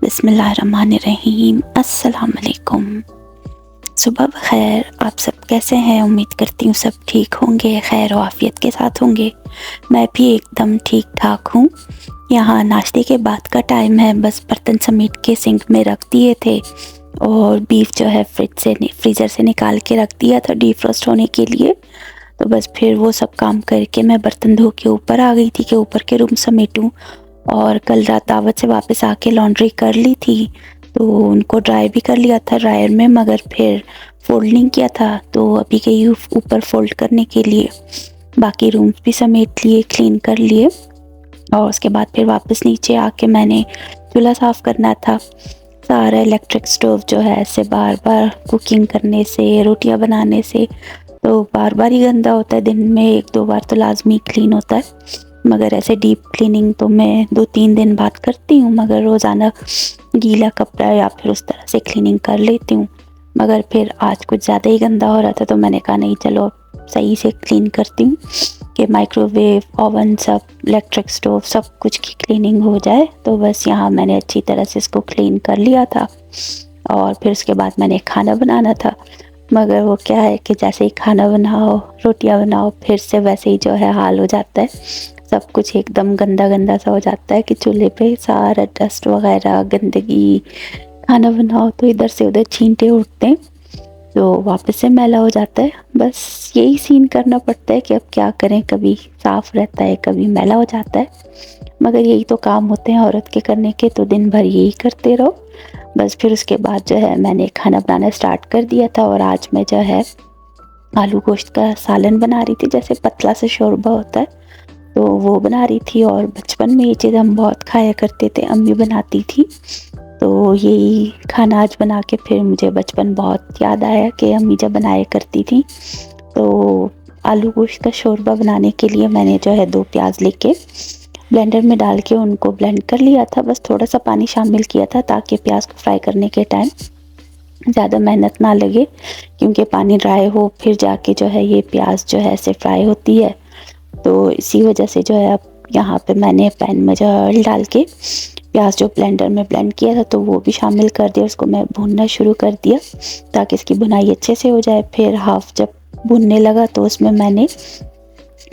बिस्मिल्लाहिर्रहमानिर्रहीम। अस्सलाम वालेकुम। सुबह बखैर। आप सब कैसे हैं? उम्मीद करती हूँ सब ठीक होंगे, खैर आफियत के साथ होंगे। मैं भी एकदम ठीक ठाक हूँ। यहाँ नाश्ते के बाद का टाइम है, बस बर्तन समेट के सिंक में रख दिए थे और बीफ जो है फ्रीज़र से निकाल के रख दिया था डीफ्रोस्ट होने के लिए। तो बस फिर वो सब काम करके मैं बर्तन धो के ऊपर आ गई थी कि ऊपर के रूम समेटूँ। और कल रात दावत से वापस आके लॉन्ड्री कर ली थी, तो उनको ड्राई भी कर लिया था ड्रायर में, मगर फिर फोल्ड नहीं किया था। तो अभी गई ऊपर फोल्ड करने के लिए। बाकी रूम्स भी समेट लिए, क्लीन कर लिए और उसके बाद फिर वापस नीचे आके मैंने चूल्हा साफ़ करना था। सारा इलेक्ट्रिक स्टोव जो है ऐसे बार बार कुकिंग करने से, रोटियां बनाने से तो बार बार ही गंदा होता है। दिन में 1-2 बार तो लाजमी क्लीन होता है, मगर ऐसे डीप क्लीनिंग तो मैं 2-3 दिन बाद करती हूँ, मगर रोज़ाना गीला कपड़ा या फिर उस तरह से क्लीनिंग कर लेती हूँ। मगर फिर आज कुछ ज़्यादा ही गंदा हो रहा था, तो मैंने कहा नहीं चलो सही से क्लीन करती हूँ कि माइक्रोवेव, ओवन, सब इलेक्ट्रिक स्टोव सब कुछ की क्लीनिंग हो जाए। तो बस यहाँ मैंने अच्छी तरह से इसको क्लीन कर लिया था और फिर उसके बाद मैंने खाना बनाना था। मगर वो क्या है कि जैसे ही खाना बनाओ, रोटियां बनाओ, फिर से वैसे ही जो है हाल हो जाता है। सब कुछ एकदम गंदा गंदा सा हो जाता है कि चूल्हे पे सारा डस्ट वगैरह, गंदगी। खाना बनाओ तो इधर से उधर छींटे उठते हैं, तो वापस से मैला हो जाता है। बस यही सीन करना पड़ता है कि अब क्या करें, कभी साफ़ रहता है, कभी मैला हो जाता है। मगर यही तो काम होते हैं औरत के करने के, तो दिन भर यही करते रहो। बस फिर उसके बाद जो है मैंने खाना बनाना स्टार्ट कर दिया था और आज मैं जो है आलू गोश्त का सालन बना रही थी, जैसे पतला सा शोरबा होता है तो वो बना रही थी। और बचपन में ये चीज़ हम बहुत खाया करते थे, अम्मी बनाती थी। तो यही खाना आज बना के फिर मुझे बचपन बहुत याद आया कि अम्मी जब बनाया करती थी। तो आलू गोश्त का शोरबा बनाने के लिए मैंने जो है 2 प्याज लेके ब्लेंडर में डाल के उनको ब्लेंड कर लिया था। बस थोड़ा सा पानी शामिल किया था ताकि प्याज को फ्राई करने के टाइम ज़्यादा मेहनत ना लगे, क्योंकि पानी ड्राई हो फिर जाके जो है ये प्याज जो है ऐसे फ्राई होती है। तो इसी वजह से जो है अब यहाँ पे मैंने पैन में जो ऑयल डाल के प्याज जो ब्लेंडर में ब्लेंड किया था तो वो भी शामिल कर दिया। उसको मैं भूनना शुरू कर दिया ताकि इसकी भुनाई अच्छे से हो जाए। फिर हाफ जब भुनने लगा तो उसमें मैंने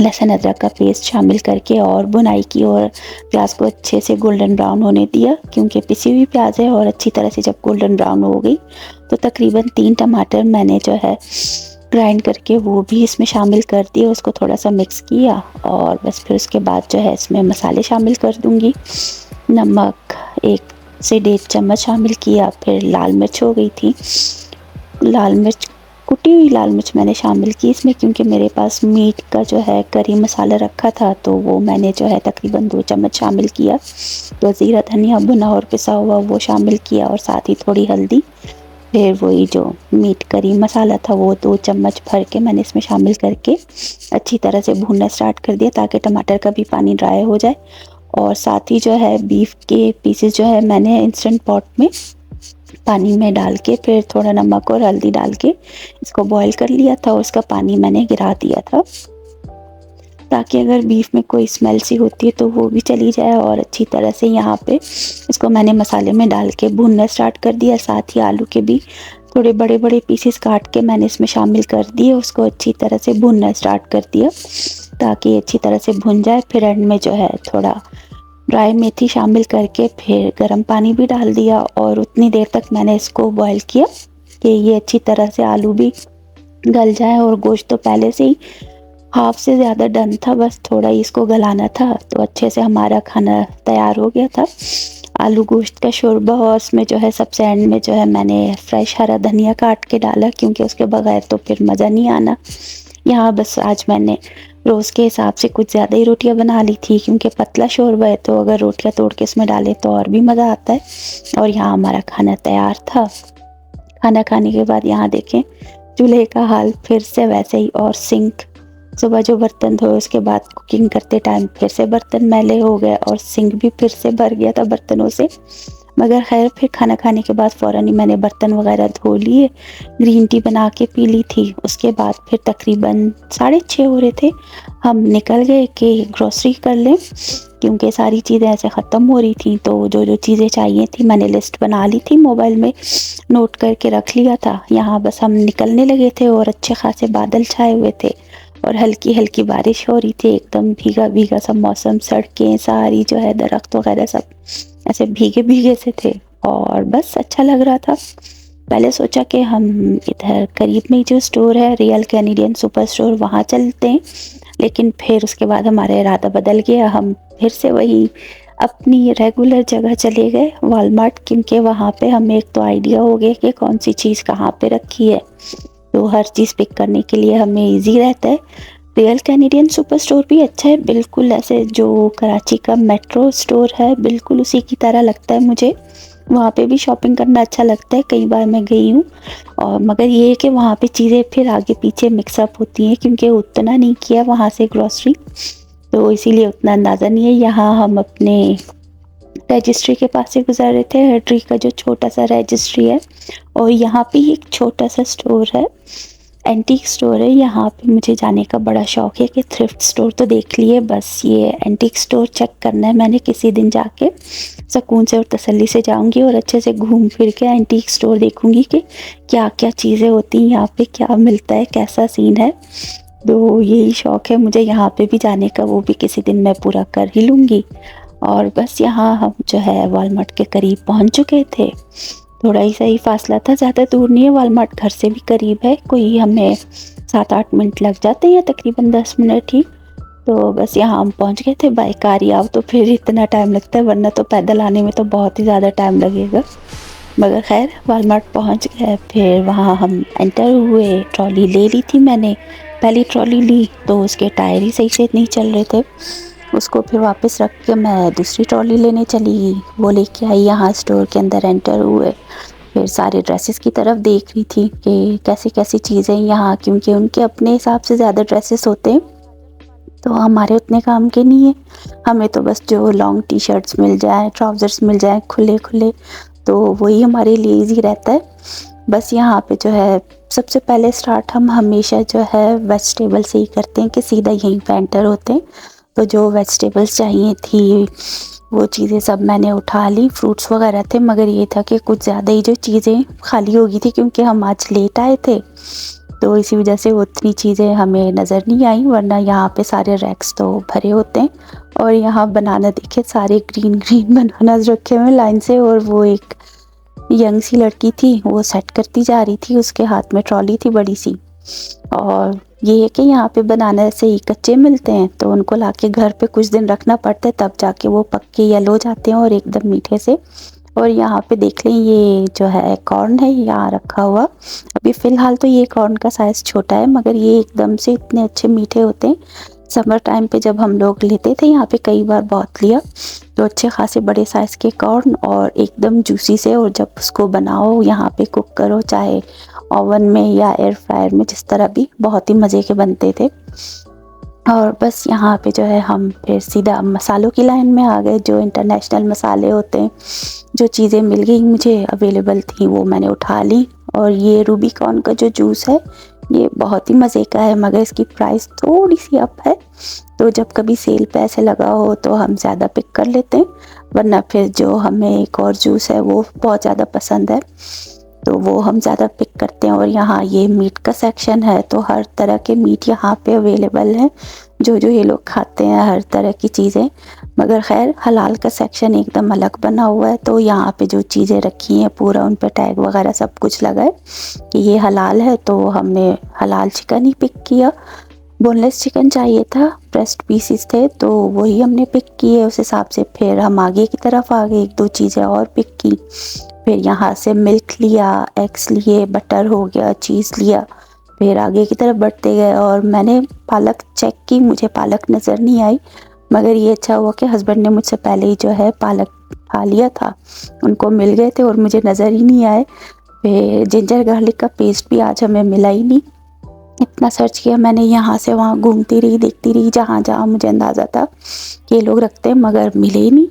लहसुन अदरक का पेस्ट शामिल करके और भुनाई की और प्याज को अच्छे से गोल्डन ब्राउन होने दिया, क्योंकि पिसी हुई प्याज है। और अच्छी तरह से जब गोल्डन ब्राउन हो गई तो तकरीबन 3 टमाटर मैंने जो है ग्राइंड करके वो भी इसमें शामिल कर दिए, उसको थोड़ा सा मिक्स किया। और बस फिर उसके बाद जो है इसमें मसाले शामिल कर दूँगी। नमक 1 से 1.5 चम्मच शामिल किया। फिर लाल मिर्च हो गई थी, लाल मिर्च, कुटी हुई लाल मिर्च मैंने शामिल की इसमें, क्योंकि मेरे पास मीट का जो है करी मसाला रखा था तो वो मैंने जो है तकरीबन 2 चम्मच शामिल किया। तो ज़ीरा धनिया भुना और पिसा हुआ वो शामिल किया और साथ ही थोड़ी हल्दी। फिर वही जो मीट करी मसाला था वो 2 चम्मच भर के मैंने इसमें शामिल करके अच्छी तरह से भूनना स्टार्ट कर दिया ताकि टमाटर का भी पानी ड्राई हो जाए। और साथ ही जो है बीफ के पीसेस जो है मैंने इंस्टेंट पॉट में पानी में डाल के फिर थोड़ा नमक और हल्दी डाल के इसको बॉईल कर लिया था और उसका पानी मैंने गिरा दिया था ताकि अगर बीफ में कोई स्मेल सी होती है तो वो भी चली जाए। और अच्छी तरह से यहाँ पे इसको मैंने मसाले में डाल के भूनना स्टार्ट कर दिया। साथ ही आलू के भी थोड़े बड़े बड़े पीसेस काट के मैंने इसमें शामिल कर दिए, उसको अच्छी तरह से भूनना स्टार्ट कर दिया ताकि अच्छी तरह से भुन जाए। फिर एंड में जो है थोड़ा ड्राई मेथी शामिल करके फिर गर्म पानी भी डाल दिया और उतनी देर तक मैंने इसको बॉईल किया कि ये अच्छी तरह से आलू भी गल जाए। और गोश्त तो पहले से ही हाफ से ज़्यादा डन था, बस थोड़ा ही इसको गलाना था। तो अच्छे से हमारा खाना तैयार हो गया था, आलू गोश्त का शोरबा। और उसमें जो है सबसे एंड में जो है मैंने फ्रेश हरा धनिया काट के डाला, क्योंकि उसके बगैर तो फिर मज़ा नहीं आना। यहाँ बस आज मैंने रोज़ के हिसाब से कुछ ज़्यादा ही रोटियां बना ली थी, क्योंकि पतला शोरबा है तो अगर रोटियां तोड़ के इसमें डालें तो और भी मज़ा आता है। और यहाँ हमारा खाना तैयार था। खाना खाने के बाद यहाँ देखें चूल्हे का हाल फिर से वैसे ही। और सिंक, सुबह जो बर्तन धोए उसके बाद कुकिंग करते टाइम फिर से बर्तन मैले हो गए और सिंक भी फिर से भर गया था बर्तनों से। मगर खैर फिर खाना खाने के बाद फ़ौरन ही मैंने बर्तन वगैरह धो लिए, ग्रीन टी बना के पी ली थी। उसके बाद फिर तकरीबन 6:30 हो रहे थे, हम निकल गए कि ग्रोसरी कर लें, क्योंकि सारी चीज़ें ऐसे ख़त्म हो रही थी। तो जो जो चीज़ें चाहिए थी मैंने लिस्ट बना ली थी, मोबाइल में नोट करके रख लिया था। यहाँ बस हम निकलने लगे थे और अच्छे खासे बादल छाए हुए थे और हल्की हल्की बारिश हो रही थी, एकदम भीगा भीगा सा मौसम। सड़कें सारी जो है, दरख्त वगैरह सब ऐसे भीगे भीगे से थे और बस अच्छा लग रहा था। पहले सोचा कि हम इधर करीब में ही जो स्टोर है, रियल कैनेडियन सुपर स्टोर, वहाँ चलते हैं, लेकिन फिर उसके बाद हमारा इरादा बदल गया। हम फिर से वही अपनी रेगुलर जगह चले गए, वॉलमार्ट, क्योंकि वहाँ पे हमें एक तो आइडिया हो गया कि कौन सी चीज़ कहाँ पे रखी है, तो हर चीज़ पिक करने के लिए हमें ईजी रहता है। रियल कैनेडियन सुपर स्टोर भी अच्छा है, बिल्कुल ऐसे जो कराची का मेट्रो स्टोर है बिल्कुल उसी की तरह लगता है मुझे। वहाँ पे भी शॉपिंग करना अच्छा लगता है, कई बार मैं गई हूँ। और मगर ये है कि वहाँ पे चीज़ें फिर आगे पीछे मिक्सअप होती हैं, क्योंकि उतना नहीं किया वहाँ से ग्रॉसरी, तो इसीलिए उतना अंदाज़ा नहीं है। यहाँ हम अपने रजिस्ट्री के पास से गुजर रहे थे, हट्री का जो छोटा सा रजिस्ट्री है, और यहाँ पे एक छोटा सा स्टोर है, एंटीक स्टोर है। यहाँ पे मुझे जाने का बड़ा शौक़ है कि थ्रिफ्ट स्टोर तो देख लिए, बस ये एंटीक स्टोर चेक करना है मैंने किसी दिन जाके। सुकून से और तसल्ली से जाऊंगी और अच्छे से घूम फिर के एंटीक स्टोर देखूंगी कि क्या क्या चीज़ें होती हैं यहाँ पे, क्या मिलता है, कैसा सीन है। तो यही शौक़ है मुझे यहाँ पे भी जाने का, वो भी किसी दिन मैं पूरा कर ही लूँगी। और बस यहाँ हम जो है वॉलमार्ट के करीब पहुँच चुके थे। थोड़ा ही सही फासला था, ज़्यादा दूर नहीं है, वॉलमार्ट घर से भी करीब है, कोई हमें 7-8 मिनट लग जाते हैं, तकरीबन 10 मिनट ही। तो बस यहाँ हम पहुँच गए थे। बाई कार ही आओ तो फिर इतना टाइम लगता है, वरना तो पैदल आने में तो बहुत ही ज़्यादा टाइम लगेगा। मगर खैर वॉलमार्ट पहुँच गए, फिर वहाँ हम एंटर हुए। ट्रॉली ले ली थी मैंने, पहली ट्रॉली ली तो उसके टायर ही सही से नहीं चल रहे थे, उसको फिर वापस रख के मैं दूसरी ट्रॉली लेने चली गई, वो लेके आई। यहाँ स्टोर के अंदर एंटर हुए, फिर सारे ड्रेसेस की तरफ देख रही थी कि कैसी कैसी चीज़ें यहाँ, क्योंकि उनके अपने हिसाब से ज़्यादा ड्रेसेस होते हैं, तो हमारे उतने काम के नहीं है। हमें तो बस जो लॉन्ग टी शर्ट्स मिल जाए, ट्राउज़र्स मिल जाए खुले खुले, तो वही हमारे लिए ईजी रहता है। बस यहाँ पे जो है सबसे पहले स्टार्ट हम हमेशा जो है वेजिटेबल से ही करते हैं कि सीधा यहीं पे एंटर होते हैं। तो जो वेजिटेबल्स चाहिए थी वो चीज़ें सब मैंने उठा ली, फ्रूट्स वगैरह थे, मगर ये था कि कुछ ज़्यादा ही जो चीज़ें खाली हो गई थी, क्योंकि हम आज लेट आए थे, तो इसी वजह से उतनी चीज़ें हमें नज़र नहीं आई, वरना यहाँ पे सारे रैक्स तो भरे होते हैं। और यहाँ बनाना देखे, सारे ग्रीन ग्रीन बनानास रखे हुए लाइन से, और वो एक यंग सी लड़की थी वो सेट करती जा रही थी, उसके हाथ में ट्रॉली थी बड़ी सी। और ये है कि यहाँ पे बनाना से ही कच्चे मिलते हैं, तो उनको लाके घर पे कुछ दिन रखना पड़ता है, तब जाके वो पक्के येलो हो जाते हैं और एकदम मीठे से। और यहाँ पे देख लें, ये जो है कॉर्न है यहाँ रखा हुआ। अभी फ़िलहाल तो ये कॉर्न का साइज़ छोटा है, मगर ये एकदम से इतने अच्छे मीठे होते हैं। समर टाइम पे जब हम लोग लेते थे यहाँ पे, कई बार बहुत लिया, तो अच्छे खासे बड़े साइज़ के कॉर्न और एकदम जूसी से। और जब उसको बनाओ यहाँ पे, कुक करो, चाहे ओवन में या एयर फ्रायर में, जिस तरह भी, बहुत ही मज़े के बनते थे। और बस यहाँ पे जो है हम फिर सीधा मसालों की लाइन में आ गए, जो इंटरनेशनल मसाले होते हैं। जो चीज़ें मिल गई मुझे अवेलेबल थी वो मैंने उठा ली। और ये रूबीकॉर्न का जो जूस है ये बहुत ही मज़े का है, मगर इसकी प्राइस थोड़ी सी अप है, तो जब कभी सेल पे ऐसे लगा हो तो हम ज़्यादा पिक कर लेते हैं, वरना फिर जो हमें एक और जूस है वो बहुत ज़्यादा पसंद है, तो वो हम ज़्यादा पिक करते हैं। और यहाँ ये मीट का सेक्शन है, तो हर तरह के मीट यहाँ पे अवेलेबल है, जो जो ये लोग खाते हैं, हर तरह की चीज़ें। मगर खैर हलाल का सेक्शन एकदम अलग बना हुआ है, तो यहाँ पे जो चीज़ें रखी हैं पूरा उन पे टैग वगैरह सब कुछ लगा है कि ये हलाल है, तो हमने हलाल चिकन ही पिक किया। बोनलेस चिकन चाहिए था, ब्रेस्ट पीसेस थे, तो वही हमने पिक किए। उस हिसाब से फिर हम आगे की तरफ आ गए, 1-2 चीज़ें और पिक की। फिर यहाँ से मिल्क लिया, एग्स लिए, बटर हो गया, चीज़ लिया, फिर आगे की तरफ बढ़ते गए। और मैंने पालक चेक की, मुझे पालक नज़र नहीं आई, मगर ये अच्छा हुआ कि हस्बैंड ने मुझसे पहले ही जो है पालक खा लिया था, उनको मिल गए थे और मुझे नज़र ही नहीं आए। फिर जिंजर गार्लिक का पेस्ट भी आज हमें मिला ही नहीं। इतना सर्च किया मैंने, यहाँ से वहाँ घूमती रही, देखती रही, जहाँ जहाँ मुझे अंदाज़ा था कि ये लोग रखते हैं, मगर मिले ही नहीं।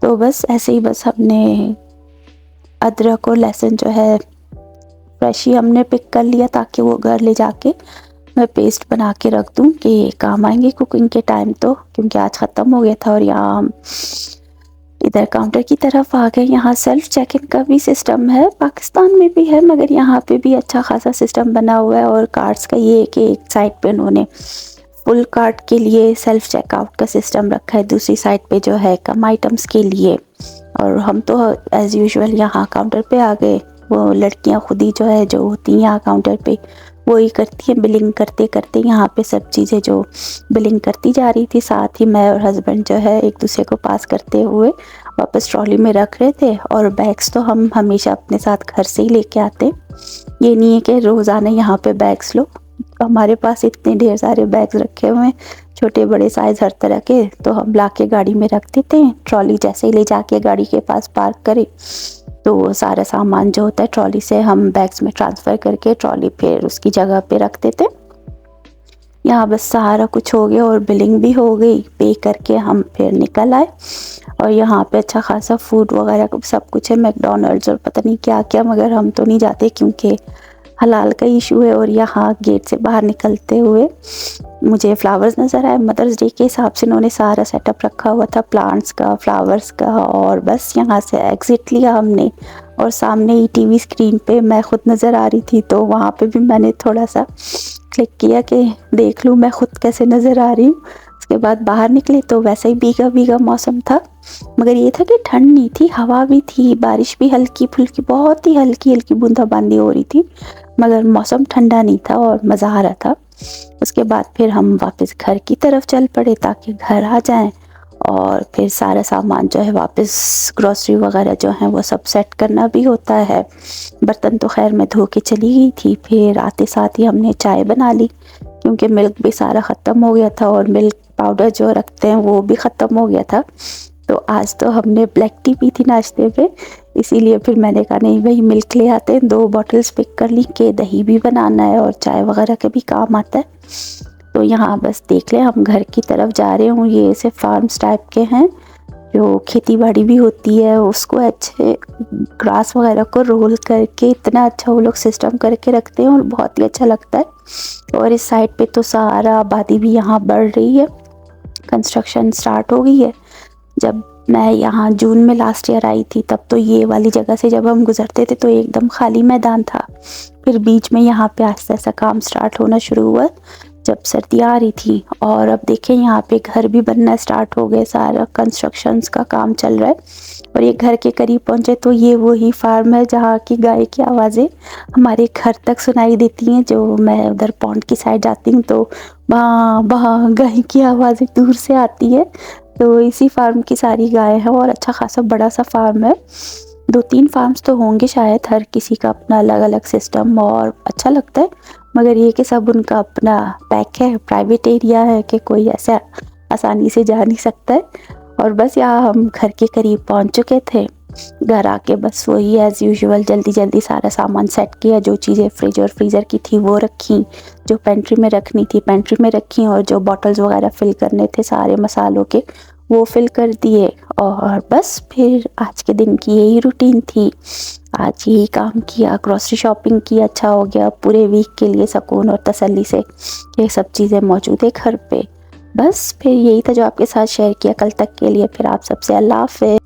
तो बस ऐसे ही बस हमने अदरक और लहसुन जो है फ्रेश ही हमने पिक कर लिया, ताकि वो घर ले जाके मैं पेस्ट बना के रख दूँ कि काम आएंगे कुकिंग के टाइम, तो क्योंकि आज ख़त्म हो गया था। और यहाँ हम इधर काउंटर की तरफ आ गए। यहाँ सेल्फ चेक इन का भी सिस्टम है, पाकिस्तान में भी है, मगर यहाँ पे भी अच्छा खासा सिस्टम बना हुआ है। और कार्ड्स का ये है कि एक साइड पे उन्होंने फुल कार्ट के लिए सेल्फ चेकआउट का सिस्टम रखा है, दूसरी साइड पे जो है कम आइटम्स के लिए। और हम तो एज़ यूजुअल यहाँ काउंटर पे आ गए। वो लड़कियाँ खुद ही जो है जो होती हैं यहाँ काउंटर पे वो ही करती हैं, बिलिंग करते करते यहाँ पे सब चीज़ें जो बिलिंग करती जा रही थी। साथ ही मैं और हस्बैंड जो है एक दूसरे को पास करते हुए वापस ट्रॉली में रख रहे थे। और बैग्स तो हम हमेशा अपने साथ घर से ही लेके आते, ये नहीं है कि रोज़ाना यहाँ पे बैग्स लो। हमारे पास इतने ढेर सारे बैग्स रखे हुए हैं, छोटे बड़े साइज़ हर तरह के, तो हम ला के गाड़ी में रख देते हैं। ट्रॉली जैसे ही ले जाके गाड़ी के पास पार्क करें तो सारा सामान जो होता है ट्रॉली से हम बैग्स में ट्रांसफ़र करके ट्रॉली फिर उसकी जगह पे रख देते। यहाँ बस सारा कुछ हो गया और बिलिंग भी हो गई, पे करके हम फिर निकल आए। और यहाँ पे अच्छा खासा फूड वगैरह सब कुछ है, मैकडॉनल्ड्स और पता नहीं क्या क्या, मगर हम तो नहीं जाते क्योंकि हलाल का इशू है। और यहाँ गेट से बाहर निकलते हुए मुझे फ्लावर्स नज़र आए, मदर्स डे के हिसाब से उन्होंने सारा सेटअप रखा हुआ था, प्लांट्स का, फ्लावर्स का। और बस यहाँ से एग्ज़िट लिया हमने और सामने ही टीवी स्क्रीन पे मैं खुद नज़र आ रही थी, तो वहाँ पे भी मैंने थोड़ा सा क्लिक किया कि देख लूँ मैं खुद कैसे नज़र आ रही हूँ। उसके बाद बाहर निकले तो वैसे ही भीगा भीगा मौसम था, मगर ये था कि ठंड नहीं थी, हवा भी थी, बारिश भी हल्की फुल्की, बहुत ही हल्की हल्की बूंदाबांदी हो रही थी, मगर मौसम ठंडा नहीं था और मज़ा आ रहा था। उसके बाद फिर हम वापस घर की तरफ चल पड़े ताकि घर आ जाएं और फिर सारा सामान जो है वापस ग्रॉसरी वगैरह जो है वो सब सेट करना भी होता है। बर्तन तो खैर मैं धो के चली गई थी। फिर आते साथ ही हमने चाय बना ली क्योंकि मिल्क भी सारा ख़त्म हो गया था और मिल्क पाउडर जो रखते हैं वो भी ख़त्म हो गया था। तो आज तो हमने ब्लैक टी पी थी नाश्ते पे, इसीलिए फिर मैंने कहा नहीं भाई मिल्क ले आते हैं। 2 बॉटल्स पिक कर ली कि दही भी बनाना है और चाय वगैरह का भी काम आता है। तो यहाँ बस देख लें हम घर की तरफ जा रहे हूँ। ये ऐसे फार्म्स टाइप के हैं जो खेती बाड़ी भी होती है, उसको अच्छे ग्रास वगैरह को रोल करके इतना अच्छा वो लोग सिस्टम करके रखते हैं और बहुत ही अच्छा लगता है। और इस साइड पे तो सारा आबादी भी यहाँ बढ़ रही है, कंस्ट्रक्शन स्टार्ट हो गई है। जब मैं यहाँ जून में लास्ट ईयर आई थी तब तो ये वाली जगह से जब हम गुजरते थे तो एकदम खाली मैदान था। फिर बीच में यहाँ पे आस्ते आस्ते काम स्टार्ट होना शुरू हुआ जब सर्दी आ रही थी। और अब देखें यहाँ पे घर भी बनना स्टार्ट हो गए, सारा कंस्ट्रक्शंस का काम चल रहा है। और ये घर के करीब पहुँचे तो ये वही फार्म है जहाँ की गाय की आवाज़ें हमारे घर तक सुनाई देती हैं। जो मैं उधर पॉन्ड की साइड जाती हूँ तो वहाँ वहाँ गाय की आवाज़ें दूर से आती है। तो इसी फार्म की सारी गाय है और अच्छा खासा बड़ा सा फार्म है। 2-3 फार्म्स तो होंगे शायद, हर किसी का अपना अलग अलग सिस्टम और अच्छा लगता है। मगर ये कि सब उनका अपना पैक है, प्राइवेट एरिया है कि कोई ऐसा आसानी से जा नहीं सकता है। और बस यहाँ हम घर के करीब पहुँच चुके थे। घर आके बस वही एज़ यूजुअल जल्दी जल्दी सारा सामान सेट किया, जो चीज़ें फ्रिज और फ्रीज़र की थी वो रखी, जो पेंट्री में रखनी थी पेंट्री में रखी, और जो बॉटल्स वगैरह फ़िल करने थे सारे मसालों के वो फिल कर दिए। और बस फिर आज के दिन की यही रूटीन थी, आज यही काम किया, ग्रॉसरी शॉपिंग की। अच्छा हो गया पूरे वीक के लिए सुकून और तसल्ली से ये सब चीज़ें मौजूद है घर पे। बस फिर यही था जो आपके साथ शेयर किया। कल तक के लिए फिर आप सबसे अल्लाह हाफ़िज़।